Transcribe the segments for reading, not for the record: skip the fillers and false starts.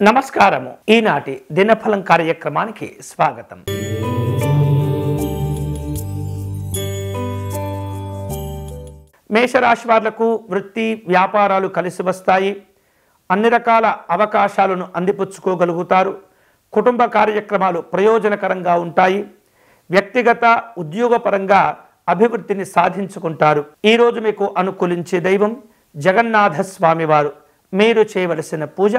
నమస్కారము. ఈనాటి దినఫలం కార్యక్రమానికి స్వాగతం. మేషరాశి వాళ్లకు వృత్తి వ్యాపారాలు కలిసి వస్తాయి. అన్ని రకాల అవకాశాలను అందిపుచ్చుకోగలుగుతారు. కుటుంబ కార్యక్రమాలు ప్రయోజనకరంగా ఉంటాయి. వ్యక్తిగత ఉద్యోగపరంగా అభివృద్ధిని సాధించుకుంటారు. ఈరోజు మీకు అనుకూలించే దైవం జగన్నాథ స్వామివారు. మీరు చేయవలసిన పూజ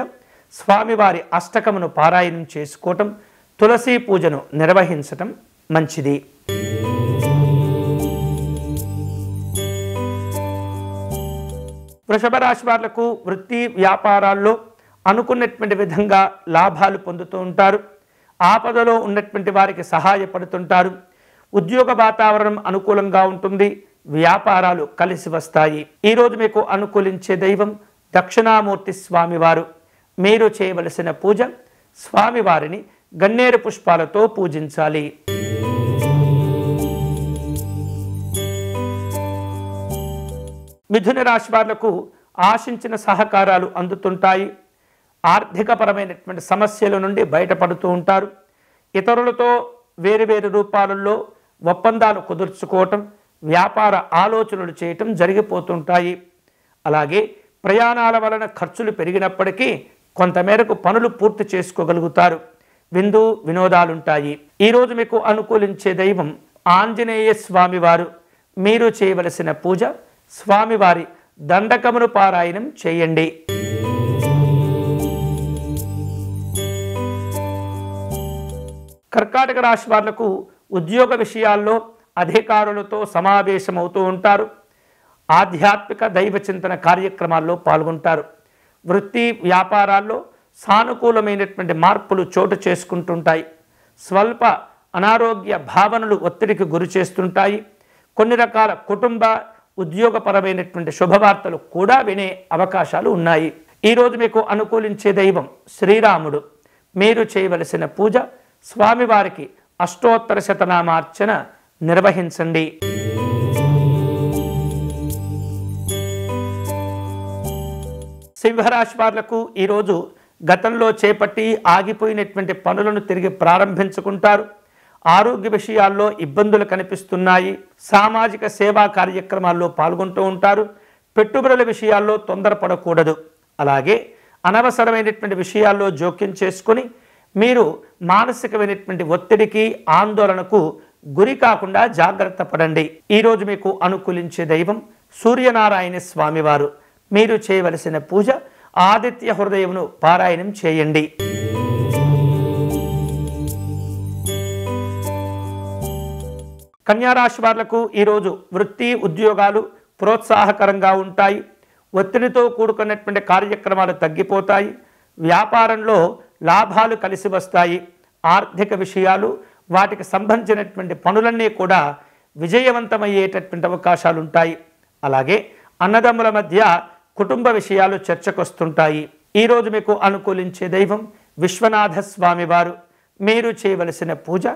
స్వామివారి అష్టకమును పారాయణం చేసుకోవటం, తులసి పూజను నిర్వహించటం మంచిది. వృషభ రాశి వాళ్లకు వృత్తి వ్యాపారాల్లో అనుకున్నటువంటి విధంగా లాభాలు పొందుతూ ఉంటారు. ఆపదలో ఉన్నటువంటి వారికి సహాయపడుతుంటారు. ఉద్యోగ వాతావరణం అనుకూలంగా ఉంటుంది. వ్యాపారాలు కలిసి వస్తాయి. ఈరోజు మీకు అనుకూలించే దైవం దక్షిణామూర్తి స్వామివారు. మీరు చేయవలసిన పూజ స్వామివారిని గన్నేరు పుష్పాలతో పూజించాలి. మిథున రాశి వాళ్లకు ఆశించిన సహకారాలు అందుతుంటాయి. ఆర్థికపరమైనటువంటి సమస్యల నుండి బయటపడుతూ ఉంటారు. ఇతరులతో వేరు రూపాలలో ఒప్పందాలు కుదుర్చుకోవటం, వ్యాపార ఆలోచనలు చేయటం జరిగిపోతుంటాయి. అలాగే ప్రయాణాల వలన ఖర్చులు పెరిగినప్పటికీ కొంతమేరకు పనులు పూర్తి చేసుకోగలుగుతారు. విందు వినోదాలుంటాయి. ఈరోజు మీకు అనుకూలించే దైవం ఆంజనేయ స్వామివారు. మీరు చేయవలసిన పూజ స్వామివారి దండకమును పారాయణం చేయండి. కర్కాటక రాశి వాళ్లకు ఉద్యోగ విషయాల్లో అధికారులతో సమావేశమవుతూ ఉంటారు. ఆధ్యాత్మిక దైవ చింతన కార్యక్రమాల్లో పాల్గొంటారు. వృత్తి వ్యాపారాల్లో సానుకూలమైనటువంటి మార్పులు చోటు చేసుకుంటుంటాయి. స్వల్ప అనారోగ్య భావనలు ఒత్తిడికి గురి చేస్తుంటాయి. కొన్ని రకాల కుటుంబ ఉద్యోగపరమైనటువంటి శుభవార్తలు కూడా వినే అవకాశాలు ఉన్నాయి. ఈరోజు మీకు అనుకూలించే దైవం శ్రీరాముడు. మీరు చేయవలసిన పూజ స్వామివారికి అష్టోత్తర శతనామార్చన నిర్వహించండి. సింహరాశి వాళ్లకు ఈరోజు గతంలో చేపట్టి ఆగిపోయినటువంటి పనులను తిరిగి ప్రారంభించుకుంటారు. ఆరోగ్య విషయాల్లో ఇబ్బందులు కనిపిస్తున్నాయి. సామాజిక సేవా కార్యక్రమాల్లో పాల్గొంటూ ఉంటారు. పెట్టుబడుల విషయాల్లో తొందరపడకూడదు. అలాగే అనవసరమైనటువంటి విషయాల్లో జోక్యం చేసుకొని మీరు మానసికమైనటువంటి ఒత్తిడికి ఆందోళనకు గురి కాకుండా జాగ్రత్త పడండి. ఈరోజు మీకు అనుకూలించే దైవం సూర్యనారాయణ స్వామివారు. మీరు చేయవలసిన పూజ ఆదిత్య హృదయమును పారాయణం చేయండి. కన్యారాశి వాళ్లకు ఈరోజు వృత్తి ఉద్యోగాలు ప్రోత్సాహకరంగా ఉంటాయి. ఒత్తిడితో కూడుకున్నటువంటి కార్యక్రమాలు తగ్గిపోతాయి. వ్యాపారంలో లాభాలు కలిసి వస్తాయి. ఆర్థిక విషయాలు వాటికి సంబంధించినటువంటి పనులన్నీ కూడా విజయవంతమయ్యేటటువంటి అవకాశాలు ఉంటాయి. అలాగే అన్నదమ్ముల మధ్య కుటుంబ విషయాలు చర్చకొస్తుంటాయి. ఈరోజు మీకు అనుకూలించే దైవం విశ్వనాథ స్వామివారు. మీరు చేయవలసిన పూజ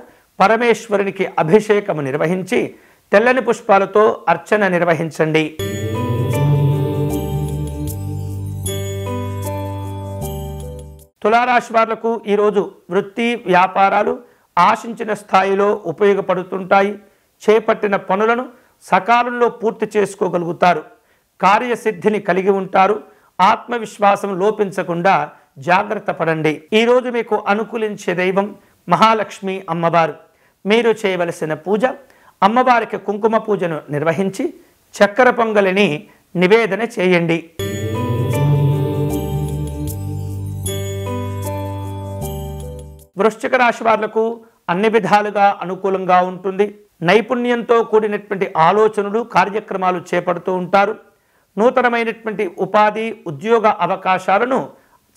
పరమేశ్వరునికి అభిషేకము నిర్వహించి తెల్లని పుష్పాలతో అర్చన నిర్వహించండి. తులారాశి వాళ్లకు ఈరోజు వృత్తి వ్యాపారాలు ఆశించిన స్థాయిలో ఉపయోగపడుతుంటాయి. చేపట్టిన పనులను సకాలంలో పూర్తి చేసుకోగలుగుతారు. కార్యసిద్ధిని కలిగి ఉంటారు. ఆత్మవిశ్వాసం లోపించకుండా జాగ్రత్త పడండి. ఈరోజు మీకు అనుకూలించే దైవం మహాలక్ష్మి అమ్మవారు. మీరు చేయవలసిన పూజ అమ్మవారికి కుంకుమ పూజను నిర్వహించి చక్కెర పొంగలిని నివేదన చేయండి. వృశ్చిక రాశి వాళ్లకు అన్ని విధాలుగా అనుకూలంగా ఉంటుంది. నైపుణ్యంతో కూడినటువంటి ఆలోచనలు కార్యక్రమాలు చేపడుతూ ఉంటారు. నూతనమైనటువంటి ఉపాధి ఉద్యోగ అవకాశాలను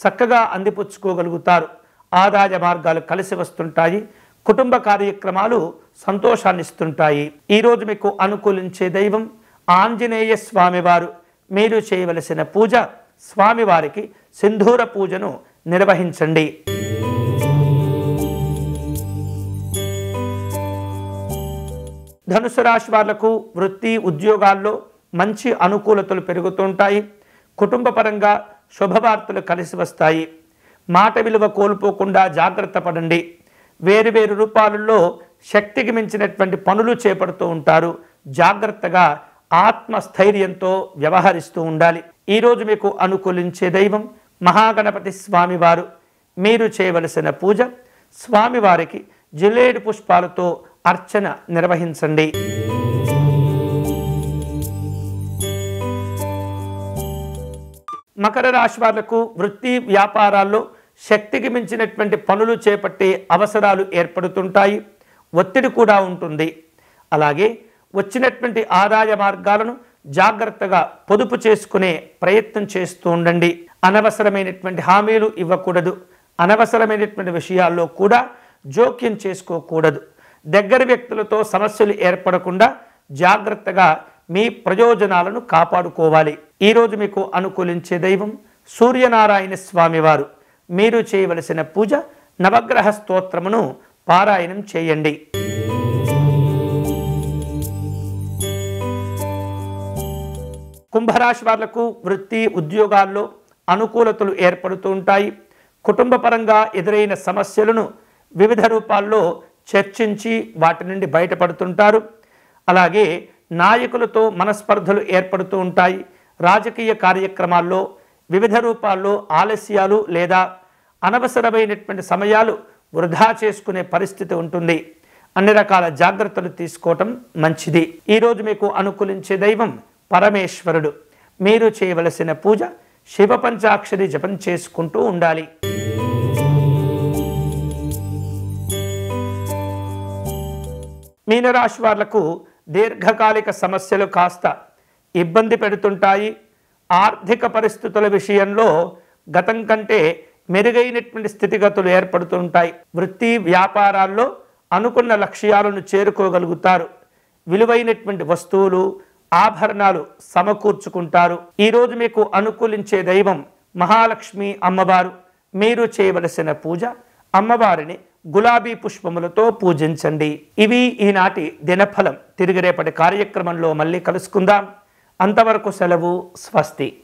చక్కగా అందిపుచ్చుకోగలుగుతారు. ఆదాయ మార్గాలు కలిసి వస్తుంటాయి. కుటుంబ కార్యక్రమాలు సంతోషాన్ని ఇస్తుంటాయి. ఈరోజు మీకు అనుకూలించే దైవం ఆంజనేయ స్వామివారు. మీరు చేయవలసిన పూజ స్వామివారికి సింధూర పూజను నిర్వహించండి. ధనుసు రాశి వాళ్లకు వృత్తి ఉద్యోగాల్లో మంచి అనుకూలతలు పెరుగుతుంటాయి. కుటుంబ పరంగా శుభవార్తలు కలిసి వస్తాయి. మాట విలువ కోల్పోకుండా జాగ్రత్త పడండి. వేరు వేరు రూపాలలో శక్తికి మించినటువంటి పనులు చేపడుతూ ఉంటారు. జాగ్రత్తగా ఆత్మస్థైర్యంతో వ్యవహరిస్తూ ఉండాలి. ఈరోజు మీకు అనుకూలించే దైవం మహాగణపతి స్వామివారు. మీరు చేయవలసిన పూజ స్వామివారికి జిల్లేడు పుష్పాలతో అర్చన నిర్వహించండి. మకర రాశి వాళ్లకు వృత్తి వ్యాపారాల్లో శక్తికి మించినటువంటి పనులు చేపట్టే అవసరాలు ఏర్పడుతుంటాయి. ఒత్తిడి కూడా ఉంటుంది. అలాగే వచ్చినటువంటి ఆదాయ మార్గాలను జాగ్రత్తగా పొదుపు చేసుకునే ప్రయత్నం చేస్తూ ఉండండి. అనవసరమైనటువంటి హామీలు ఇవ్వకూడదు. అనవసరమైనటువంటి విషయాల్లో కూడా జోక్యం చేసుకోకూడదు. దగ్గర వ్యక్తులతో సమస్యలు ఏర్పడకుండా జాగ్రత్తగా మీ ప్రయోజనాలను కాపాడుకోవాలి. ఈరోజు మీకు అనుకూలించే దైవం సూర్యనారాయణ స్వామివారు. మీరు చేయవలసిన పూజ నవగ్రహ స్తోత్రమును పారాయణం చేయండి. కుంభరాశి వాళ్లకు వృత్తి ఉద్యోగాల్లో అనుకూలతలు ఏర్పడుతూ ఉంటాయి. కుటుంబ పరంగా ఎదురైన సమస్యలను వివిధ రూపాల్లో చర్చించి వాటి నుండి బయటపడుతుంటారు. అలాగే నాయకులతో మనస్పర్ధలు ఏర్పడుతూ ఉంటాయి. రాజకీయ కార్యక్రమాల్లో వివిధ రూపాల్లో ఆలస్యాలు లేదా అనవసరమైనటువంటి సమయాలు వృధా చేసుకునే పరిస్థితి ఉంటుంది. అన్ని రకాల జాగ్రత్తలు తీసుకోవటం మంచిది. ఈరోజు మీకు అనుకూలించే దైవం పరమేశ్వరుడు. మీరు చేయవలసిన పూజ శివ పంచాక్షరి జపం చేసుకుంటూ ఉండాలి. మీనరాశి వాళ్లకు దీర్ఘకాలిక సమస్యలు కాస్త ఇబ్బంది పెడుతుంటాయి. ఆర్థిక పరిస్థితుల విషయంలో గతం కంటే మెరుగైనటువంటి స్థితిగతులు ఏర్పడుతుంటాయి. వృత్తి వ్యాపారాల్లో అనుకున్న లక్ష్యాలను చేరుకోగలుగుతారు. విలువైనటువంటి వస్తువులు ఆభరణాలు సమకూర్చుకుంటారు. ఈరోజు మీకు అనుకూలించే దైవం మహాలక్ష్మి అమ్మవారు. మీరు చేయవలసిన పూజ అమ్మవారిని గులాబీ పుష్పములతో పూజించండి. ఇవి ఈనాటి దినఫలం. తిరిగి రేపటి కార్యక్రమంలో మళ్ళీ కలుసుకుందాం. అంతవరకు సెలవు. స్వస్తి.